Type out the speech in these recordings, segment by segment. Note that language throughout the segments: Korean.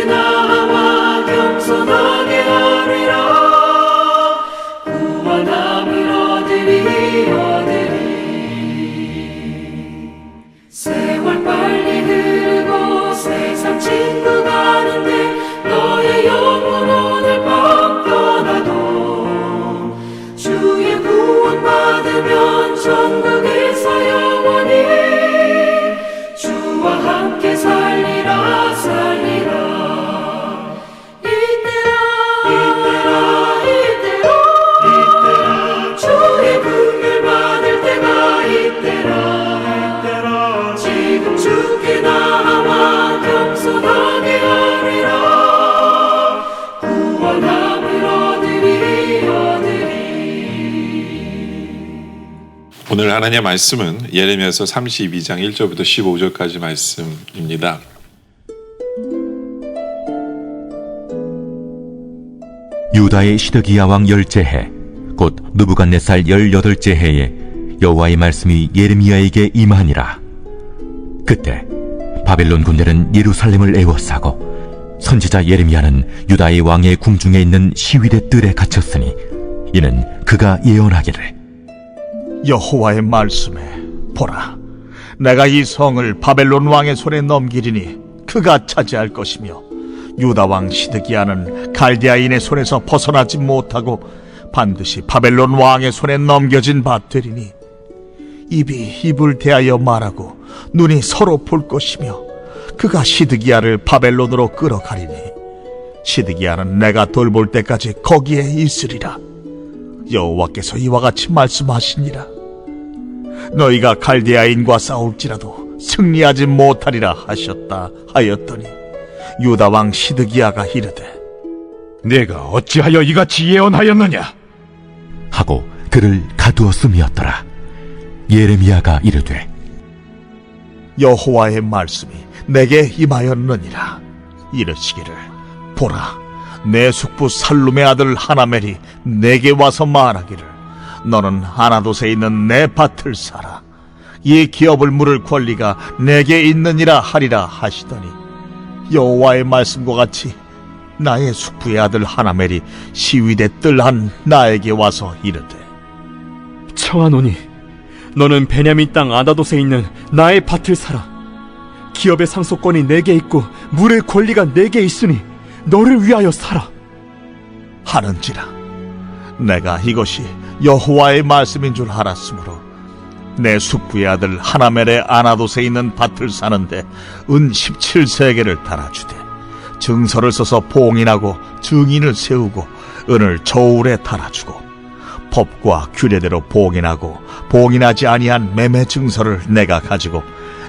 나와 겸손하게 하리라. 구원함을 얻으리. 세월 빨리 흐르고 세상 친구 가는데 너의 영혼 오늘 밤 떠나도 주의 구원 받으면 천국에서 영원히 주와 함께 살리라. 이때라 주의 긍휼 받을 때가 이때라. 지금 주께 나와 겸손하게 하리라. 구원함을 얻으리. 오늘 하나님의 말씀은 예레미야서 32장 1절부터 15절까지 말씀입니다. 유다의 시드기야 왕 10째 해, 곧 느부갓네살 18째 해에 여호와의 말씀이 예레미야에게 임하니라. 그때 바벨론 군대는 예루살렘을 에워싸고 선지자 예레미야는 유다의 왕의 궁중에 있는 시위대 뜰에 갇혔으니 이는 그가 예언하기를 여호와의 말씀에 보라, 내가 이 성을 바벨론 왕의 손에 넘기리니 그가 차지할 것이며 유다 왕 시드기야는 갈대아인의 손에서 벗어나지 못하고 반드시 바벨론 왕의 손에 넘겨진 바 되리니 입이 입을 대하여 말하고 눈이 서로 볼 것이며 그가 시드기야를 바벨론으로 끌어가리니 시드기야는 내가 돌볼 때까지 거기에 있으리라. 여호와께서 이와 같이 말씀하시니라. 너희가 갈대아인과 싸울지라도 승리하지 못하리라 하셨다 하였더니 유다 왕 시드기야가 이르되 내가 어찌하여 이같이 예언하였느냐 하고 그를 가두었음이었더라. 예레미야가 이르되 여호와의 말씀이 내게 임하였느니라. 이르시기를 보라, 내 숙부 살룸의 아들 하나멜이 내게 와서 말하기를 너는 아나돗에 있는 내 밭을 사라. 이 기업을 물을 권리가 내게 있느니라 하리라 하시더니 여호와의 말씀과 같이 나의 숙부의 아들 하나멜이 시위대 뜰한 나에게 와서 이르되 청하노니 너는 베냐민 땅 아나돗에 있는 나의 밭을 사라. 기업의 상속권이 내게 있고 물의 권리가 내게 있으니 너를 위하여 사라 하는지라. 내가 이것이 여호와의 말씀인 줄 알았으므로 내 숙부의 아들 하나멜의 아나돗에 있는 밭을 사는데 은 17세겔을 달아주되 증서를 써서 봉인하고 증인을 세우고 은을 저울에 달아주고 법과 규례대로 봉인하고 봉인하지 아니한 매매 증서를 내가 가지고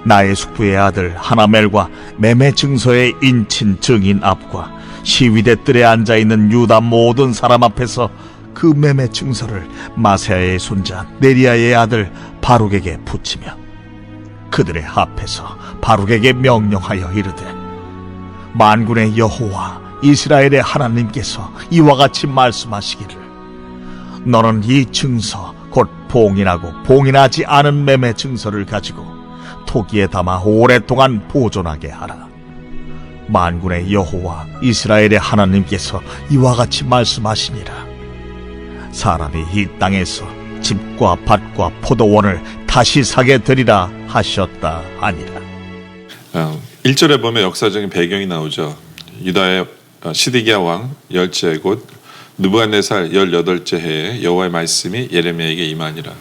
나의 숙부의 아들 하나멜과 매매 증서의 인친 증인 앞과 시위대 뜰에 앉아있는 유다 모든 사람 앞에서 그 매매 증서를 마세야의 손자 네리야의 아들 바룩에게 붙이며 그들의 앞에서 바룩에게 명령하여 이르되 만군의 여호와 이스라엘의 하나님께서 이와 같이 말씀하시기를 너는 이 증서 곧 봉인하고 봉인하지 않은 매매 증서를 가지고 토기에 담아 오랫동안 보존하게 하라. 만군의 여호와 이스라엘의 하나님께서 이와 같이 말씀하시니라. 사람이 이 땅에서 집과 밭과 포도원을 다시 사게 되리라 하셨다 하니라. 1절에 보면 역사적인 배경이 나오죠. 유다의 시드기야 왕 10째 곧 느부갓네살 18째 해에 여호와의 말씀이 예레미야에게 임하니라.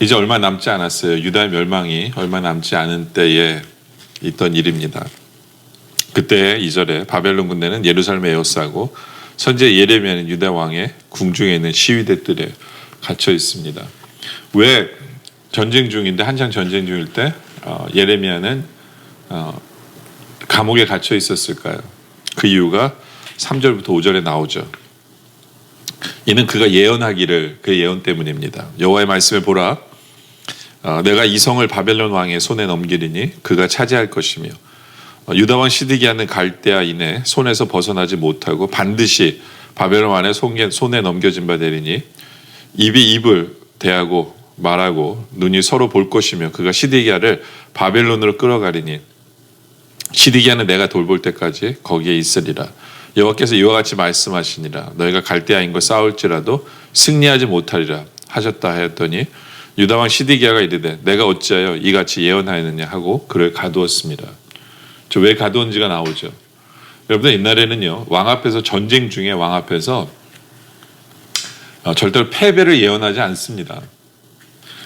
이제 얼마 남지 않았어요. 유다의 멸망이 얼마 남지 않은 때에 있던 일입니다. 그때 2절에 바벨론 군대는 예루살렘에 에워싸고 선지자 예레미야는 유다 왕의 궁중에 있는 시위대 뜰에 갇혀 있습니다. 왜 전쟁 중인데 한창 전쟁 중일 때 예레미야는 감옥에 갇혀 있었을까요? 그 이유가 3절부터 5절에 나오죠. 이는 그가 예언하기를 그 예언 때문입니다. 여호와의 말씀에 보라, 내가 이 성을 바벨론 왕의 손에 넘기리니 그가 차지할 것이며 유다 왕 시드기야는 갈대아인의 손에서 벗어나지 못하고 반드시 바벨론 왕의 손에 넘겨진 바 되리니 입이 입을 대하고 말하고 눈이 서로 볼 것이며 그가 시드기야를 바벨론으로 끌어가리니 시디기야는 내가 돌볼 때까지 거기에 있으리라. 여호와께서 이와 같이 말씀하시니라. 너희가 갈대아인과 싸울지라도 승리하지 못하리라 하셨다 하였더니 유다왕 시디기야가 이르되 내가 어찌하여 이같이 예언하였느냐 하고 그를 가두었습니다. 저 왜 가두었는지가 나오죠. 여러분들 옛날에는요 왕 앞에서 전쟁 중에 왕 앞에서 절대로 패배를 예언하지 않습니다.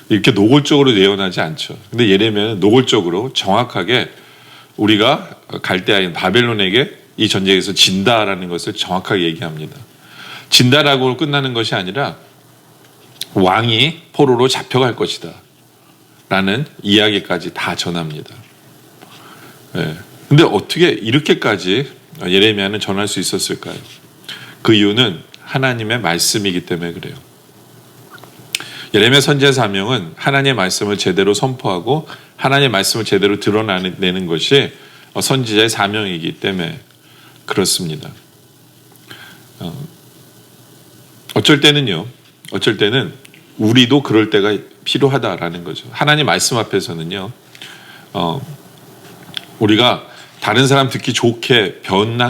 이렇게 노골적으로 예언하지 않죠. 근데 예레미야는 노골적으로 정확하게 우리가 갈대아인 바벨론에게 이 전쟁에서 진다라는 것을 정확하게 얘기합니다. 진다라고 끝나는 것이 아니라 왕이 포로로 잡혀갈 것이다 라는 이야기까지 다 전합니다. 네. 근데 어떻게 이렇게까지 예레미야는 전할 수 있었을까요? 그 이유는 하나님의 말씀이기 때문에 그래요. 예레미야 선지자 사명은 하나님의 말씀을 제대로 선포하고 하나님의 말씀을 제대로 드러내는 것이 선지자의 사명이기 때문에 그렇습니다. 어쩔 때는 우리도 그럴 때가 필요하다라는 거죠. 하나님 말씀 앞에서는요, 우리가 다른 사람 듣기 좋게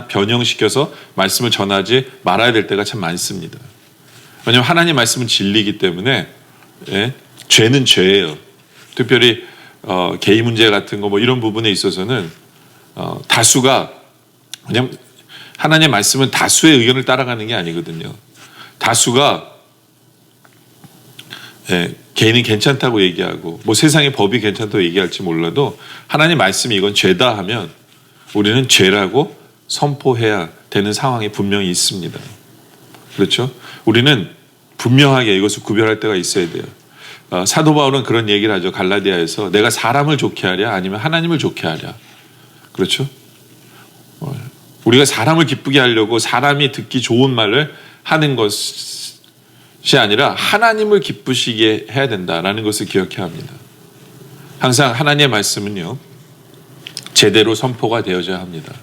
변형시켜서 말씀을 전하지 말아야 될 때가 참 많습니다. 왜냐하면 하나님 말씀은 진리이기 때문에 죄는 죄예요. 특별히 개인 문제 같은 거 뭐 이런 부분에 있어서는 다수가 그냥 하나님의 말씀은 다수의 의견을 따라가는 게 아니거든요. 다수가 개인이 괜찮다고 얘기하고 뭐 세상의 법이 괜찮다고 얘기할지 몰라도 하나님 말씀이 이건 죄다 하면 우리는 죄라고 선포해야 되는 상황이 분명히 있습니다. 그렇죠? 우리는 분명하게 이것을 구별할 때가 있어야 돼요. 사도 바울은 그런 얘기를 하죠. 갈라디아에서 내가 사람을 좋게 하랴 아니면 하나님을 좋게 하랴. 그렇죠? 우리가 사람을 기쁘게 하려고 사람이 듣기 좋은 말을 하는 것이 아니라 하나님을 기쁘시게 해야 된다라는 것을 기억해야 합니다. 항상 하나님의 말씀은요 제대로 선포가 되어져야 합니다.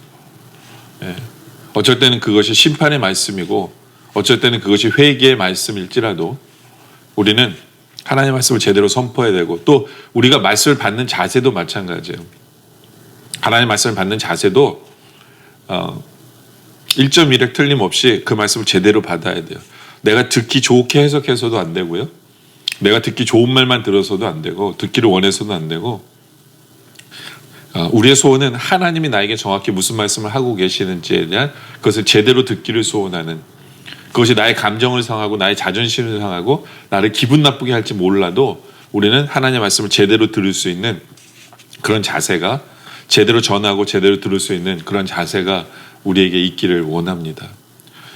어쩔 때는 그것이 심판의 말씀이고 어쩔 때는 그것이 회개의 말씀일지라도 우리는 하나님의 말씀을 제대로 선포해야 되고 또 우리가 말씀을 받는 자세도 마찬가지예요. 하나님의 말씀을 받는 자세도 1.1획 틀림없이 그 말씀을 제대로 받아야 돼요. 내가 듣기 좋게 해석해서도 안 되고요. 내가 듣기 좋은 말만 들어서도 안 되고 듣기를 원해서도 안 되고 우리의 소원은 하나님이 나에게 정확히 무슨 말씀을 하고 계시는지에 대한 그것을 제대로 듣기를 소원하는 그것이 나의 감정을 상하고 나의 자존심을 상하고 나를 기분 나쁘게 할지 몰라도 우리는 하나님의 말씀을 제대로 들을 수 있는 그런 자세가 제대로 전하고 제대로 들을 수 있는 그런 자세가 우리에게 있기를 원합니다.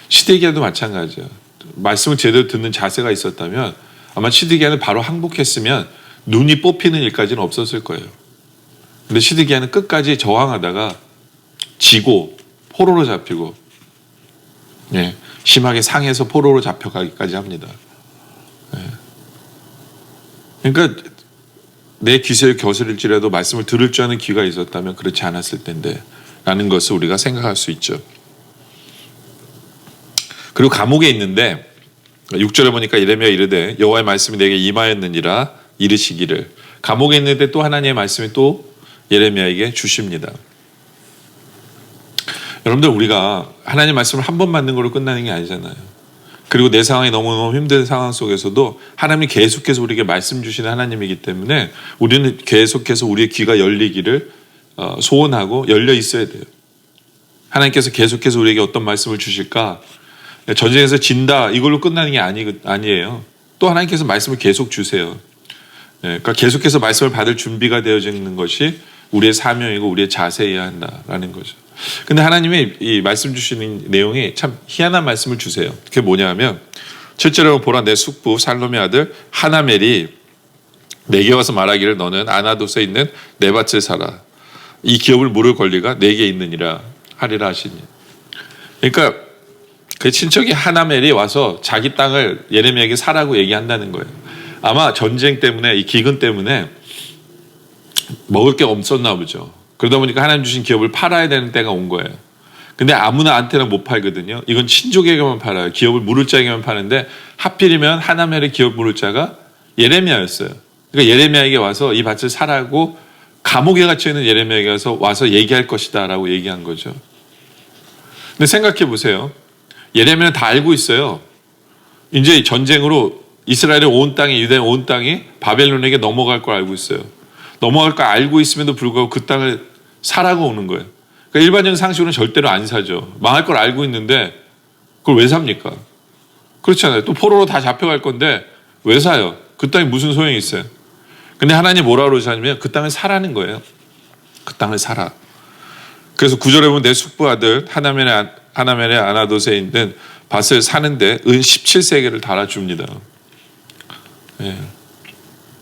시드기야도 마찬가지예요. 말씀을 제대로 듣는 자세가 있었다면 아마 시드기야는 바로 항복했으면 눈이 뽑히는 일까지는 없었을 거예요. 근데 시드기야는 끝까지 저항하다가 지고 포로로 잡히고 심하게 상해서 포로로 잡혀가기까지 합니다. 그러니까 내 귀세에 거스릴지라도 말씀을 들을 줄 아는 귀가 있었다면 그렇지 않았을 텐데 라는 것을 우리가 생각할 수 있죠. 그리고 감옥에 있는데 6절에 보니까 예레미야 이르되 여호와의 말씀이 내게 임하였느니라 이르시기를 감옥에 있는데 또 하나님의 말씀이 또 예레미야에게 주십니다. 여러분들 우리가 하나님의 말씀을 한 번 받는 걸로 끝나는 게 아니잖아요. 그리고 내 상황이 너무너무 힘든 상황 속에서도 하나님이 계속해서 우리에게 말씀 주시는 하나님이기 때문에 우리는 계속해서 우리의 귀가 열리기를 소원하고 열려 있어야 돼요. 하나님께서 계속해서 우리에게 어떤 말씀을 주실까? 전쟁에서 진다 이걸로 끝나는 게 아니에요. 또 하나님께서 말씀을 계속 주세요. 그러니까 계속해서 말씀을 받을 준비가 되어지는 것이 우리의 사명이고 우리의 자세여야 한다라는 거죠. 근데 하나님이 이 말씀 주시는 내용이 참 희한한 말씀을 주세요. 그게 뭐냐면 7절에 보라 내 숙부 살롬의 아들 하나멜이 내게 와서 말하기를 너는 아나돗에 있는 내 밭을 사라. 이 기업을 물을 권리가 내게 있느니라 하리라 하시니. 그러니까 그 친척이 하나멜이 와서 자기 땅을 예레미야에게 사라고 얘기한다는 거예요. 아마 전쟁 때문에 이 기근 때문에 먹을 게 없었나 보죠. 그러다 보니까 하나님 주신 기업을 팔아야 되는 때가 온 거예요. 근데 아무나한테는 못 팔거든요. 이건 친족에게만 팔아요. 기업을 물을 자에게만 파는데 하필이면 하나멜의 기업 물을 자가 예레미야였어요. 그러니까 예레미야에게 와서 이 밭을 사라고 감옥에 갇혀있는 예레미야에게 와서 얘기할 것이다 라고 얘기한 거죠. 근데 생각해 보세요. 예레미야는 다 알고 있어요. 이제 전쟁으로 이스라엘의 온 땅이, 유다의 온 땅이 바벨론에게 넘어갈 걸 알고 있어요. 넘어갈 걸 알고 있음에도 불구하고 그 땅을 사라고 오는 거예요. 그러니까 일반적인 상식으로는 절대로 안 사죠. 망할 걸 알고 있는데 그걸 왜 삽니까? 그렇잖아요. 또 포로로 다 잡혀갈 건데 왜 사요? 그 땅이 무슨 소용이 있어요? 근데 하나님 뭐라 그러시냐면 그 땅을 사라는 거예요. 그 땅을 사라. 그래서 9절에 보면 내 숙부 아들 하나멜의 아나돗에 있는 밭을 사는데 은 17세겔을 달아줍니다. 예.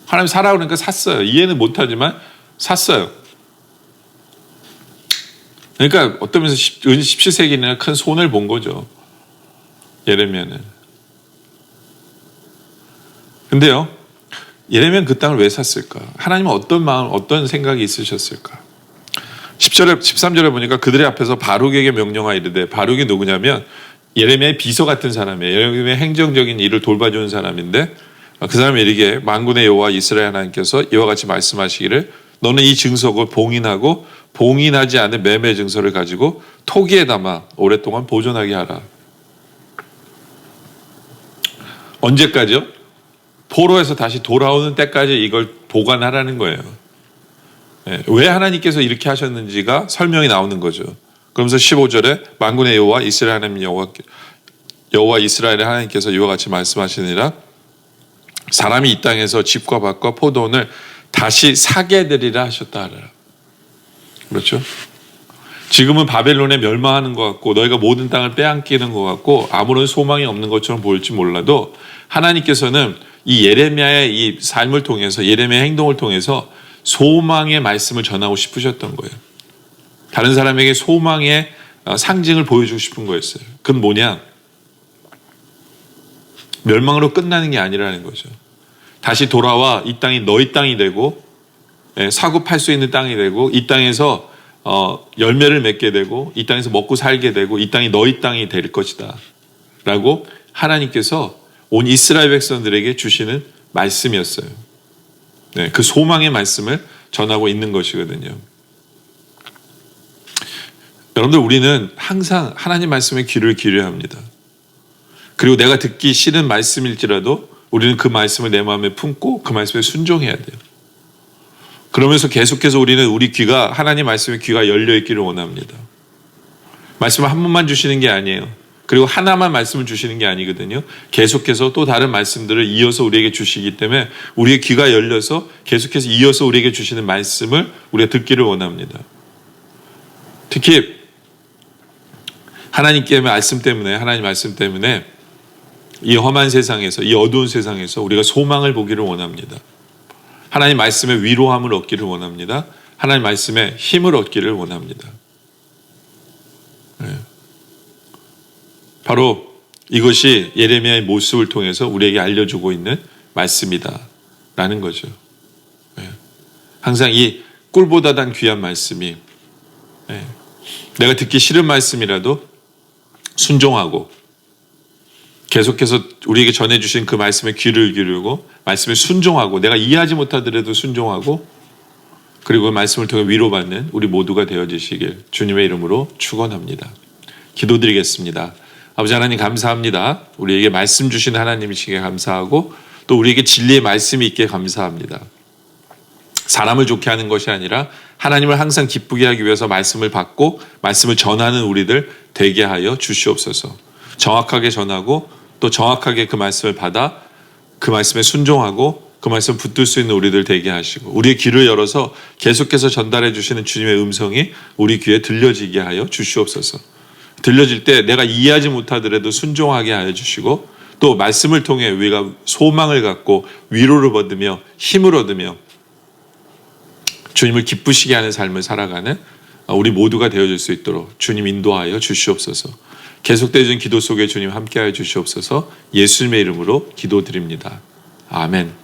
하나님 사라 그러니까 샀어요. 이해는 못하지만 샀어요. 그러니까 어떤 면에서 은 17세겔이나 큰 손을 본 거죠. 예레미야는. 근데요, 예레미야는 그 땅을 왜 샀을까? 하나님은 어떤 마음, 어떤 생각이 있으셨을까? 13절에 보니까 그들의 앞에서 바룩에게 명령하여 이르되, 바룩이 누구냐면 예레미야의 비서 같은 사람이에요. 예레미야의 행정적인 일을 돌봐주는 사람인데, 그 사람이 이르기에 만군의 여호와 이스라엘 하나님께서 이와 같이 말씀하시기를 너는 이 증서를 봉인하고 봉인하지 않은 매매 증서를 가지고 토기에 담아 오랫동안 보존하게 하라. 언제까지요? 포로에서 다시 돌아오는 때까지 이걸 보관하라는 거예요. 왜 하나님께서 이렇게 하셨는지가 설명이 나오는 거죠. 그러면서 15절에 만군의 여호와 이스라엘 하나님 여호와 이스라엘의 하나님께서 이와 같이 말씀하시니라 사람이 이 땅에서 집과 밭과 포도원을 다시 사게 되리라 하셨다 하라. 그렇죠? 지금은 바벨론에 멸망하는 것 같고 너희가 모든 땅을 빼앗기는 것 같고 아무런 소망이 없는 것처럼 보일지 몰라도 하나님께서는 이 예레미야의 이 삶을 통해서 예레미야의 행동을 통해서 소망의 말씀을 전하고 싶으셨던 거예요. 다른 사람에게 소망의 상징을 보여주고 싶은 거였어요. 그건 뭐냐? 멸망으로 끝나는 게 아니라는 거죠. 다시 돌아와 이 땅이 너희 땅이 되고 사고 팔 수 있는 땅이 되고 이 땅에서 열매를 맺게 되고 이 땅에서 먹고 살게 되고 이 땅이 너희 땅이 될 것이다 라고 하나님께서 온 이스라엘 백성들에게 주시는 말씀이었어요. 그 소망의 말씀을 전하고 있는 것이거든요. 여러분들 우리는 항상 하나님 말씀에 귀를 기울여야 합니다. 그리고 내가 듣기 싫은 말씀일지라도 우리는 그 말씀을 내 마음에 품고 그 말씀에 순종해야 돼요. 그러면서 계속해서 우리는 우리 귀가 하나님 말씀에 귀가 열려 있기를 원합니다. 말씀을 한 번만 주시는 게 아니에요. 그리고 하나만 말씀을 주시는 게 아니거든요. 계속해서 또 다른 말씀들을 이어서 우리에게 주시기 때문에 우리의 귀가 열려서 계속해서 이어서 우리에게 주시는 말씀을 우리가 듣기를 원합니다. 특히 하나님 말씀 때문에 이 험한 세상에서, 이 어두운 세상에서 우리가 소망을 보기를 원합니다. 하나님 말씀에 위로함을 얻기를 원합니다. 하나님 말씀에 힘을 얻기를 원합니다. 바로 이것이 예레미야의 모습을 통해서 우리에게 알려주고 있는 말씀이다 라는 거죠. 항상 이 꿀보다 단 귀한 말씀이 내가 듣기 싫은 말씀이라도 순종하고 계속해서 우리에게 전해주신 그 말씀에 귀를 기울이고 말씀에 순종하고 내가 이해하지 못하더라도 순종하고 그리고 그 말씀을 통해 위로받는 우리 모두가 되어지시길 주님의 이름으로 축원합니다. 기도드리겠습니다. 아버지 하나님 감사합니다. 우리에게 말씀 주신 하나님이시기에 감사하고 또 우리에게 진리의 말씀이 있기에 감사합니다. 사람을 좋게 하는 것이 아니라 하나님을 항상 기쁘게 하기 위해서 말씀을 받고 말씀을 전하는 우리들 되게 하여 주시옵소서. 정확하게 전하고 또 정확하게 그 말씀을 받아 그 말씀에 순종하고 그 말씀 붙들 수 있는 우리들 되게 하시고 우리의 귀를 열어서 계속해서 전달해 주시는 주님의 음성이 우리 귀에 들려지게 하여 주시옵소서. 들려질 때 내가 이해하지 못하더라도 순종하게 하여 주시고 또 말씀을 통해 우리가 소망을 갖고 위로를 받으며 힘을 얻으며 주님을 기쁘시게 하는 삶을 살아가는 우리 모두가 되어질 수 있도록 주님 인도하여 주시옵소서. 계속되어진 기도 속에 주님 함께하여 주시옵소서. 예수님의 이름으로 기도드립니다. 아멘.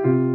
주